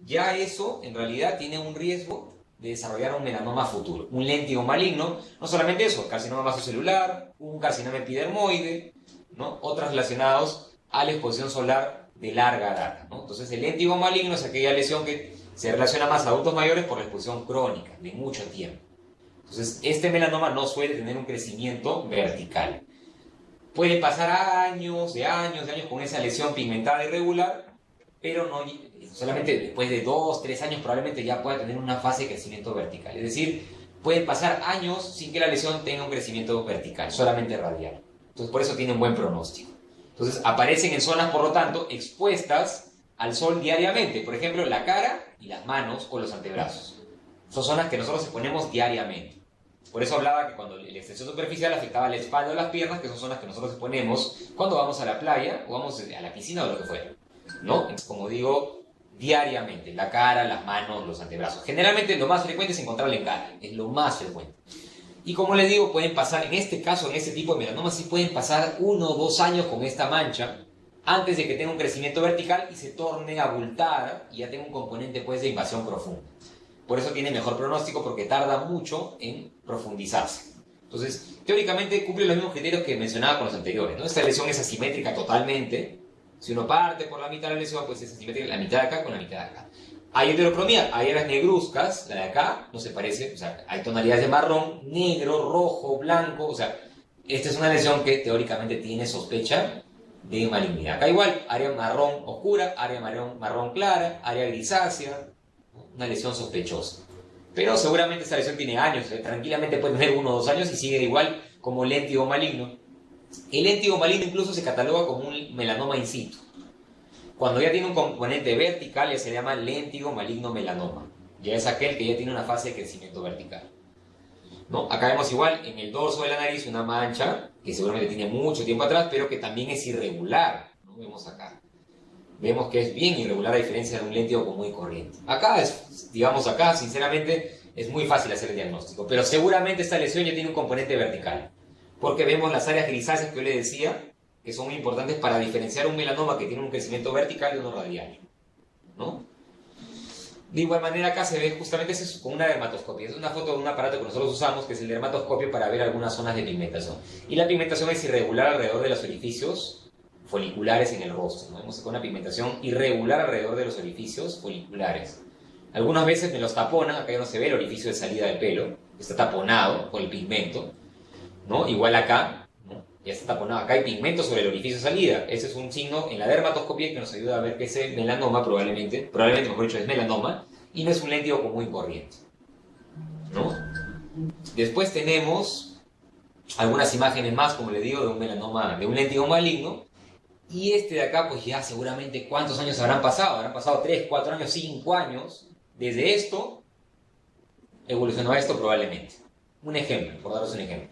ya eso en realidad tiene un riesgo de desarrollar un melanoma futuro, un léntigo maligno, no solamente eso, carcinoma vasocelular, un carcinoma epidermoide, ¿no? Otros relacionados a la exposición solar de larga data, ¿no? Entonces el léntigo maligno es aquella lesión que se relaciona más a adultos mayores por la exposición crónica, de mucho tiempo. Entonces, este melanoma no suele tener un crecimiento vertical. Puede pasar años con esa lesión pigmentada irregular, pero no, solamente después de 2, 3 años probablemente ya pueda tener una fase de crecimiento vertical. Es decir, pueden pasar años sin que la lesión tenga un crecimiento vertical, solamente radial. Entonces, por eso tiene un buen pronóstico. Entonces, aparecen en zonas, por lo tanto, expuestas al sol diariamente. Por ejemplo, la cara y las manos o los antebrazos. Son zonas que nosotros exponemos diariamente. Por eso hablaba que cuando la extensión superficial afectaba la espalda o las piernas, que son zonas que nosotros exponemos cuando vamos a la playa o vamos a la piscina o lo que fuera, ¿no? Como digo, diariamente. La cara, las manos, los antebrazos. Generalmente lo más frecuente es encontrarla en cara. Es lo más frecuente. Y como les digo, pueden pasar, en este caso, en este tipo de melanoma, sí pueden pasar 1 o 2 años con esta mancha antes de que tenga un crecimiento vertical y se torne abultada y ya tenga un componente pues, de invasión profunda. Por eso tiene mejor pronóstico, porque tarda mucho en profundizarse. Entonces, teóricamente cumple los mismos criterios que mencionaba con los anteriores, ¿no? Esta lesión es asimétrica totalmente. Si uno parte por la mitad de la lesión, pues es asimétrica la mitad de acá con la mitad de acá. Hay heterocromía, hay áreas negruzcas, la de acá no se parece, o sea, hay tonalidades de marrón, negro, rojo, blanco, o sea, esta es una lesión que teóricamente tiene sospecha de malignidad. Acá igual, área marrón oscura, área marrón clara, área grisácea, una lesión sospechosa. Pero seguramente esta lesión tiene años, tranquilamente puede tener 1 o 2 años y sigue igual como léntigo maligno. El léntigo maligno incluso se cataloga como un melanoma in situ. Cuando ya tiene un componente vertical ya se llama léntigo maligno melanoma. Ya es aquel que ya tiene una fase de crecimiento vertical, ¿no? Acá vemos igual en el dorso de la nariz una mancha que seguramente tiene mucho tiempo atrás, pero que también es irregular, ¿no? Vemos acá. Vemos que es bien irregular a diferencia de un léntigo común y corriente. Acá, digamos acá, sinceramente, es muy fácil hacer el diagnóstico. Pero seguramente esta lesión ya tiene un componente vertical. Porque vemos las áreas grisáceas que yo les decía, que son muy importantes para diferenciar un melanoma que tiene un crecimiento vertical de uno radial, ¿no? De igual manera acá se ve justamente eso con una dermatoscopia. Es una foto de un aparato que nosotros usamos, que es el dermatoscopio, para ver algunas zonas de pigmentación. Y la pigmentación es irregular alrededor de los orificios foliculares en el rostro, ¿no? Vemos una pigmentación irregular alrededor de los orificios foliculares. Algunas veces me los taponan, acá ya no se ve el orificio de salida del pelo, está taponado por el pigmento, ¿no? Igual acá, ¿no? Ya está taponado, acá hay pigmento sobre el orificio de salida. Ese es un signo en la dermatoscopia que nos ayuda a ver que ese melanoma probablemente mejor dicho, es melanoma y no es un léntigo común y corriente, ¿no? Después tenemos algunas imágenes más, como les digo, de un melanoma, de un léntigo maligno. Y este de acá, pues ya seguramente, ¿cuántos años habrán pasado? Habrán pasado 3, 4 años, 5 años. Desde esto, evolucionó a esto probablemente. Un ejemplo, por daros un ejemplo.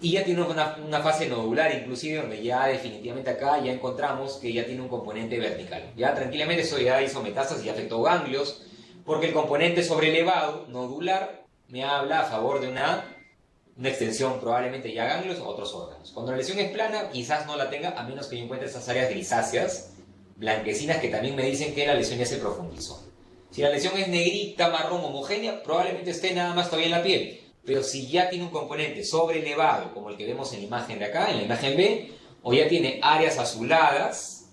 Y ya tiene una fase nodular, inclusive, donde ya definitivamente acá ya encontramos que ya tiene un componente vertical. Ya tranquilamente eso ya hizo metástasis y afectó ganglios, porque el componente sobrelevado, nodular, me habla a favor de una extensión probablemente ya ganglios o otros órganos. Cuando la lesión es plana, quizás no la tenga, a menos que yo encuentre esas áreas grisáceas, blanquecinas, que también me dicen que la lesión ya se profundizó. Si la lesión es negrita, marrón, homogénea, probablemente esté nada más todavía en la piel. Pero si ya tiene un componente sobrelevado, como el que vemos en la imagen de acá, en la imagen B, o ya tiene áreas azuladas,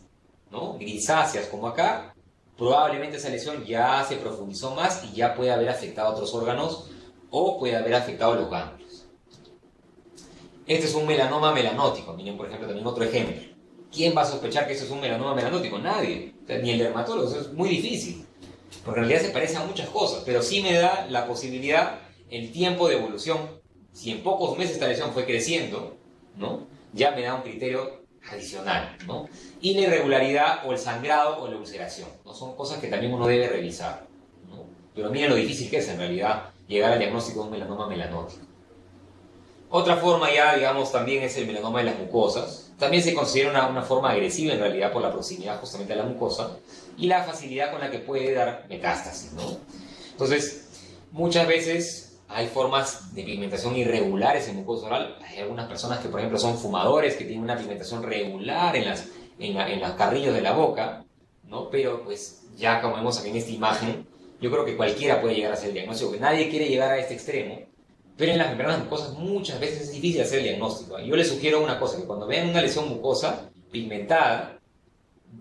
¿no? Grisáceas como acá, probablemente esa lesión ya se profundizó más y ya puede haber afectado a otros órganos o puede haber afectado a los ganglios. Este es un melanoma melanótico. Miren, por ejemplo, también otro ejemplo. ¿Quién va a sospechar que esto es un melanoma melanótico? Nadie. O sea, ni el dermatólogo. Eso es muy difícil. Porque en realidad se parece a muchas cosas. Pero sí me da la posibilidad, el tiempo de evolución. Si en pocos meses esta lesión fue creciendo, ¿no? Ya me da un criterio adicional, ¿no? Y la irregularidad o el sangrado o la ulceración, ¿no? Son cosas que también uno debe revisar, ¿no? Pero miren lo difícil que es en realidad llegar al diagnóstico de un melanoma melanótico. Otra forma ya, digamos, también es el melanoma de las mucosas. También se considera una forma agresiva en realidad por la proximidad justamente a la mucosa y la facilidad con la que puede dar metástasis, ¿no? Entonces, muchas veces hay formas de pigmentación irregulares en mucosa oral. Hay algunas personas que, por ejemplo, son fumadores, que tienen una pigmentación regular en los carrillos de la boca, ¿no? Pero, pues, ya como vemos aquí en esta imagen, yo creo que cualquiera puede llegar a hacer el diagnóstico, que nadie quiere llegar a este extremo, pero en las membranas mucosas muchas veces es difícil hacer el diagnóstico. Yo les sugiero una cosa, que cuando vean una lesión mucosa pigmentada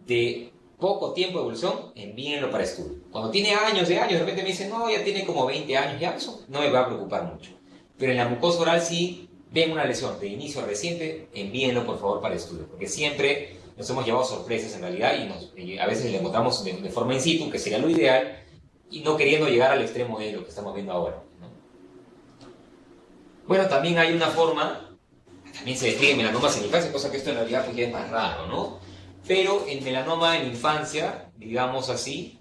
de poco tiempo de evolución, envíenlo para estudio. Cuando tiene años de repente me dicen, no, ya tiene como 20 años, ya eso no me va a preocupar mucho. Pero en la mucosa oral sí ven una lesión de inicio reciente, envíenlo por favor para estudio, porque siempre nos hemos llevado sorpresas en realidad y a veces le encontramos de forma in situ, que sería lo ideal, y no queriendo llegar al extremo de lo que estamos viendo ahora, ¿no? Bueno, también hay una forma, también se describe melanomas en infancia, cosa que esto en realidad pues ya es más raro, ¿no? Pero el melanoma en infancia, digamos así,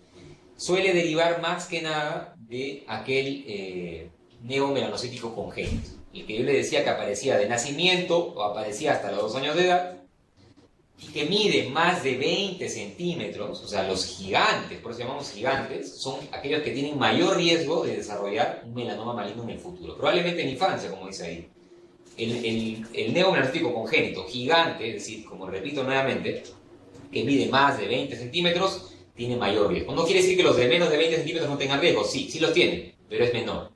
suele derivar más que nada de aquel neomelanocítico congénito, el que yo le decía que aparecía de nacimiento o aparecía hasta los 2 años de edad y que mide más de 20 centímetros, o sea, los gigantes, por eso llamamos gigantes, son aquellos que tienen mayor riesgo de desarrollar un melanoma maligno en el futuro, probablemente en infancia, como dice ahí. El neomelanocítico congénito gigante, es decir, como repito nuevamente, que mide más de 20 centímetros, tiene mayor riesgo. No quiere decir que los de menos de 20 centímetros no tengan riesgo, sí, sí los tienen, pero es menor,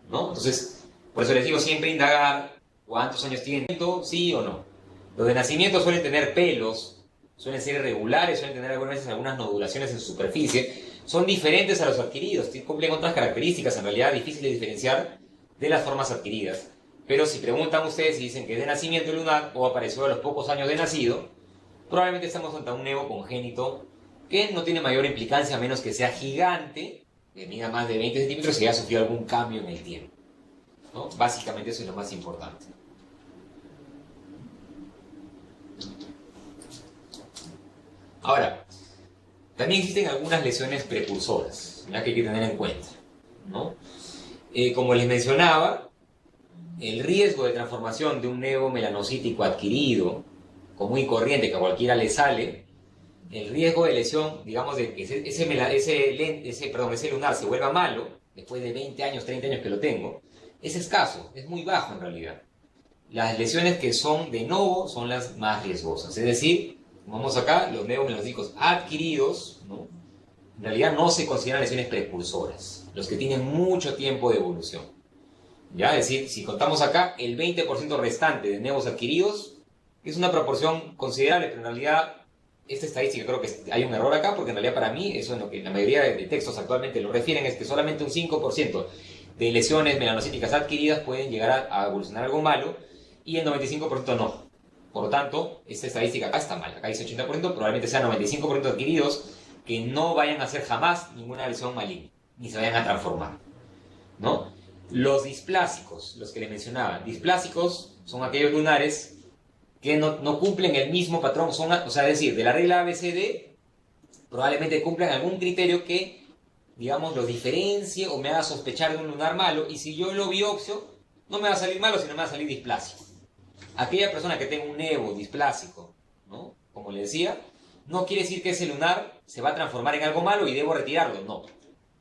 ¿no? Entonces, por eso les digo siempre indagar cuántos años tienen, sí o no. Los de nacimiento suelen tener pelos, suelen ser irregulares, suelen tener algunas veces algunas nodulaciones en su superficie, son diferentes a los adquiridos, cumplen otras características, en realidad difíciles de diferenciar de las formas adquiridas. Pero si preguntan ustedes y dicen que es de nacimiento lunar o apareció a los pocos años de nacido, probablemente estamos ante un nevo congénito que no tiene mayor implicancia a menos que sea gigante, que mida más de 20 centímetros y haya sufrido algún cambio en el tiempo, ¿no? Básicamente eso es lo más importante. Ahora, también existen algunas lesiones precursoras, ya que hay que tener en cuenta, ¿no? Como les mencionaba, el riesgo de transformación de un nevo melanocítico adquirido, común y corriente, que a cualquiera le sale, el riesgo de lesión, digamos, de que ese lunar se vuelva malo, después de 20 años, 30 años que lo tengo, es escaso, es muy bajo en realidad. Las lesiones que son de novo son las más riesgosas, es decir, vamos acá, los nevos melanocíticos adquiridos, ¿no? En realidad no se consideran lesiones precursoras, los que tienen mucho tiempo de evolución. ¿Ya? Es decir, si contamos acá, el 20% restante de nevos adquiridos es una proporción considerable, pero en realidad esta estadística creo que hay un error acá, porque en realidad para mí, eso es lo que la mayoría de textos actualmente lo refieren, es que solamente un 5% de lesiones melanocíticas adquiridas pueden llegar a evolucionar algo malo, y el 95% no. Por lo tanto, esta estadística acá está mal. Acá dice 80%, probablemente sean 95% adquiridos que no vayan a hacer jamás ninguna lesión maligna, ni se vayan a transformar, ¿no? Los displásicos, los que les mencionaba, displásicos son aquellos lunares que no cumplen el mismo patrón, o sea, es decir, de la regla ABCD, probablemente cumplan algún criterio que, digamos, los diferencie o me haga sospechar de un lunar malo, y si yo lo biopsio, no me va a salir malo, sino me va a salir displásico. Aquella persona que tenga un nevo displásico, ¿no? Como le decía, no quiere decir que ese lunar se va a transformar en algo malo y debo retirarlo, no.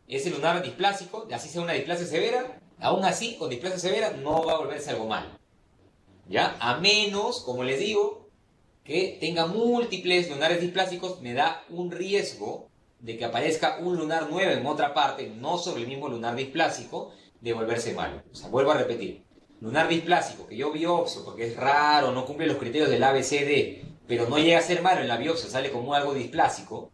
Ese lunar displásico, así sea una displasia severa, aún así, con displasia severa, no va a volverse algo malo, ¿ya? A menos, como les digo, que tenga múltiples lunares displásicos, me da un riesgo de que aparezca un lunar nuevo en otra parte, no sobre el mismo lunar displásico, de volverse malo. O sea, vuelvo a repetir. Lunar displásico, que yo biopsio porque es raro, no cumple los criterios del ABCD, pero no llega a ser malo en la biopsia, sale como algo displásico,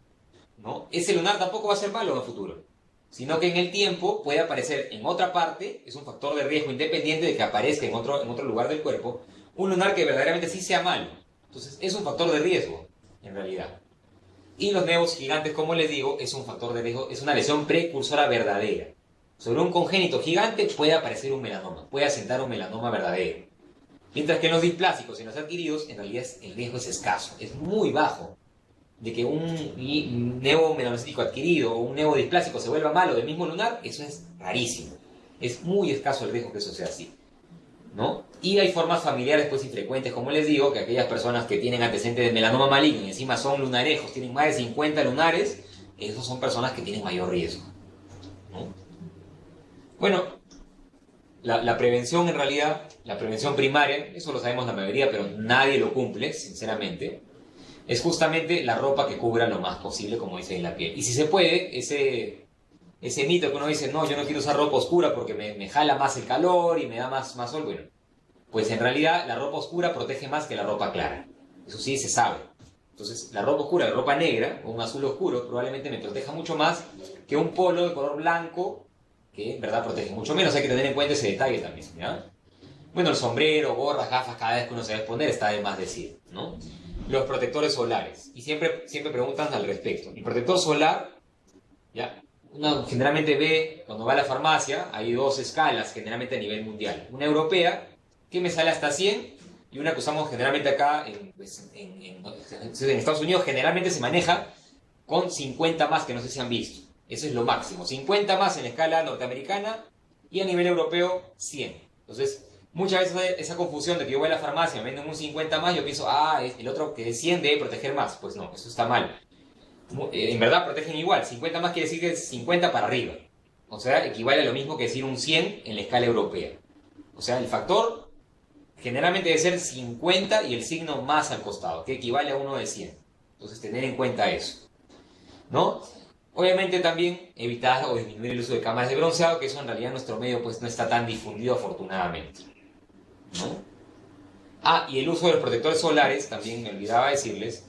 ¿no? Ese lunar tampoco va a ser malo en el futuro, sino que en el tiempo puede aparecer en otra parte, es un factor de riesgo independiente de que aparezca en otro lugar del cuerpo, un lunar que verdaderamente sí sea malo. Entonces, es un factor de riesgo, en realidad. Y los nevos gigantes, como les digo, es un factor de riesgo, es una lesión precursora verdadera. Sobre un congénito gigante puede aparecer un melanoma, puede asentar un melanoma verdadero. Mientras que en los displásicos y en los adquiridos, en realidad el riesgo es escaso, es muy bajo. De que un nevo melanocítico adquirido o un nevo displásico se vuelva malo del mismo lunar, eso es rarísimo. Es muy escaso el riesgo que eso sea así, ¿no? Y hay formas familiares pues infrecuentes, como les digo, que aquellas personas que tienen antecedentes de melanoma maligno y encima son lunarejos, tienen más de 50 lunares, esos son personas que tienen mayor riesgo, ¿no? Bueno, la prevención en realidad, la prevención primaria, eso lo sabemos la mayoría, pero nadie lo cumple, sinceramente, es justamente la ropa que cubra lo más posible, como dice en la piel. Y si se puede, ese mito que uno dice, no, yo no quiero usar ropa oscura porque me jala más el calor y me da más sol, bueno, pues en realidad la ropa oscura protege más que la ropa clara. Eso sí se sabe. Entonces, la ropa oscura, la ropa negra o un azul oscuro probablemente me proteja mucho más que un polo de color blanco que en verdad protege mucho menos. Hay que tener en cuenta ese detalle también, ¿ya? Bueno, el sombrero, gorras, gafas, cada vez que uno se va a exponer está de más decir, ¿no? Los protectores solares. Y siempre preguntan al respecto. El protector solar, ¿ya? Uno generalmente ve, cuando va a la farmacia, hay dos escalas generalmente a nivel mundial. Una europea, que me sale hasta 100, y una que usamos generalmente acá en Estados Unidos, generalmente se maneja con 50 más, que no sé si han visto. Eso es lo máximo. 50 más en la escala norteamericana y a nivel europeo 100. Entonces, muchas veces hay esa confusión de que yo voy a la farmacia, me venden un 50 más, yo pienso, el otro que es 100 debe proteger más. Pues no, eso está mal. En verdad protegen igual. 50 más quiere decir que es 50 para arriba. O sea, equivale a lo mismo que decir un 100 en la escala europea. O sea, el factor generalmente debe ser 50 y el signo más al costado, que equivale a uno de 100. Entonces, tener en cuenta eso, ¿no? Obviamente también evitar o disminuir el uso de cámaras de bronceado, que eso en realidad en nuestro medio pues no está tan difundido afortunadamente, ¿no? Y el uso de los protectores solares, también me olvidaba decirles,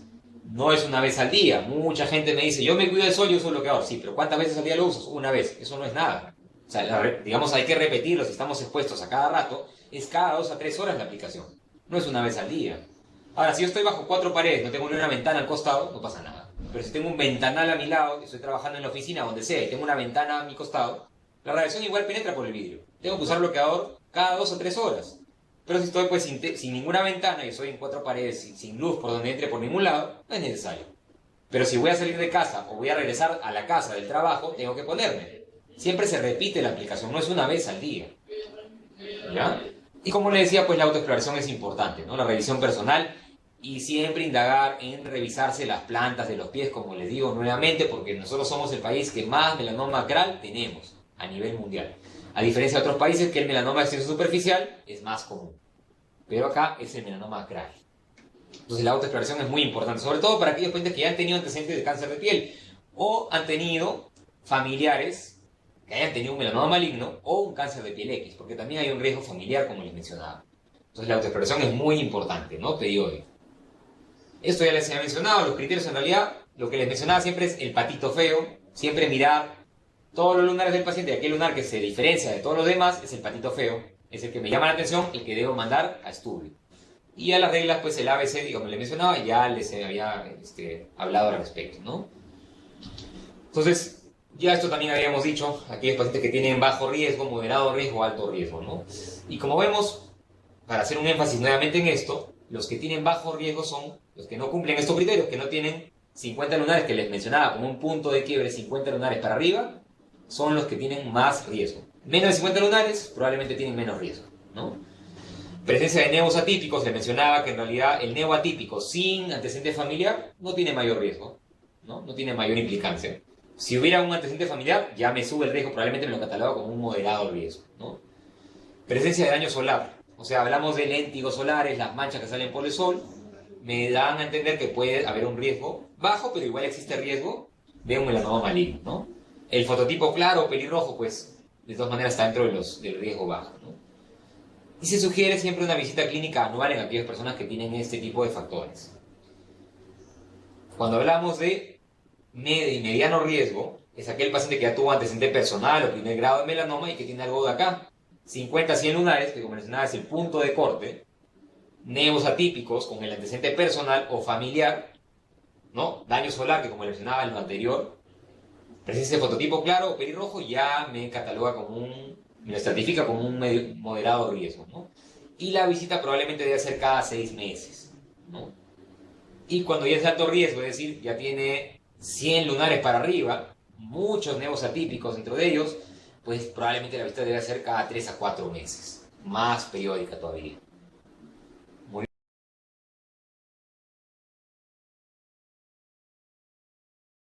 no es una vez al día. Mucha gente me dice, yo me cuido del sol, yo uso bloqueador. Sí, pero ¿cuántas veces al día lo usas? Una vez. Eso no es nada. O sea, digamos, hay que repetirlo si estamos expuestos a cada rato. Es cada 2 a 3 horas la aplicación. No es una vez al día. Ahora, si yo estoy bajo 4 paredes, no tengo ni una ventana al costado, no pasa nada. Pero si tengo un ventanal a mi lado, estoy trabajando en la oficina, donde sea, y tengo una ventana a mi costado, la radiación igual penetra por el vidrio. Tengo que usar bloqueador cada 2 o 3 horas. Pero si estoy pues sin ninguna ventana y estoy en 4 paredes, sin luz por donde entre por ningún lado, no es necesario. Pero si voy a salir de casa o voy a regresar a la casa del trabajo, tengo que ponerme. Siempre se repite la aplicación, no es una vez al día. ¿Ya? Y como les decía, pues la autoexploración es importante, ¿no? La revisión personal y siempre indagar en revisarse las plantas de los pies, como les digo nuevamente, porque nosotros somos el país que más melanoma acral tenemos a nivel mundial. A diferencia de otros países que el melanoma de extensión superficial es más común. Pero acá es el melanoma acral. Entonces la autoexploración es muy importante, sobre todo para aquellos pacientes que ya han tenido antecedentes de cáncer de piel o han tenido familiares que hayan tenido un melanoma maligno o un cáncer de piel X, porque también hay un riesgo familiar, como les mencionaba. Entonces la autoexploración es muy importante, ¿no? Te digo hoy. Esto ya les he mencionado, los criterios en realidad, lo que les mencionaba siempre es el patito feo, siempre mirar todos los lunares del paciente, y aquel lunar que se diferencia de todos los demás es el patito feo, es el que me llama la atención, el que debo mandar a estudio. Y a las reglas, pues el ABC, como les mencionaba, ya les había hablado al respecto, ¿no? Entonces, ya esto también habíamos dicho, aquellos pacientes que tienen bajo riesgo, moderado riesgo, alto riesgo, ¿no? Y como vemos, para hacer un énfasis nuevamente en esto, los que tienen bajo riesgo son los que no cumplen estos criterios, que no tienen 50 lunares que les mencionaba como un punto de quiebre, 50 lunares para arriba, son los que tienen más riesgo. Menos de 50 lunares probablemente tienen menos riesgo, ¿no? Presencia de nevos atípicos, les mencionaba que en realidad el nevo atípico sin antecedente familiar no tiene mayor riesgo, ¿no? No tiene mayor implicancia. Si hubiera un antecedente familiar, ya me sube el riesgo, probablemente me lo catalogo como un moderado riesgo, ¿no? Presencia de daño solar, o sea, hablamos de léntigos solares, las manchas que salen por el sol, me dan a entender que puede haber un riesgo bajo, pero igual existe riesgo de un melanoma maligno, ¿no? El fototipo claro o pelirrojo, pues, de todas maneras está dentro del riesgo bajo, ¿no? Y se sugiere siempre una visita clínica anual en aquellas personas que tienen este tipo de factores. Cuando hablamos de medio y mediano riesgo, es aquel paciente que ya tuvo antecedente personal o primer grado de melanoma y que tiene algo de acá. 50 a 100 lunares, que como mencionaba es el punto de corte, nevos atípicos con el antecedente personal o familiar, ¿no? Daño solar, que como mencionaba en lo anterior, presencia de fototipo claro o pelirrojo, ya me cataloga como me lo estratifica como un moderado riesgo, ¿no? Y la visita probablemente debe ser cada 6 meses, ¿no? Y cuando ya es de alto riesgo, es decir, ya tiene 100 lunares para arriba, muchos nevos atípicos dentro de ellos, pues probablemente la visita debe ser cada 3 a 4 meses, más periódica todavía.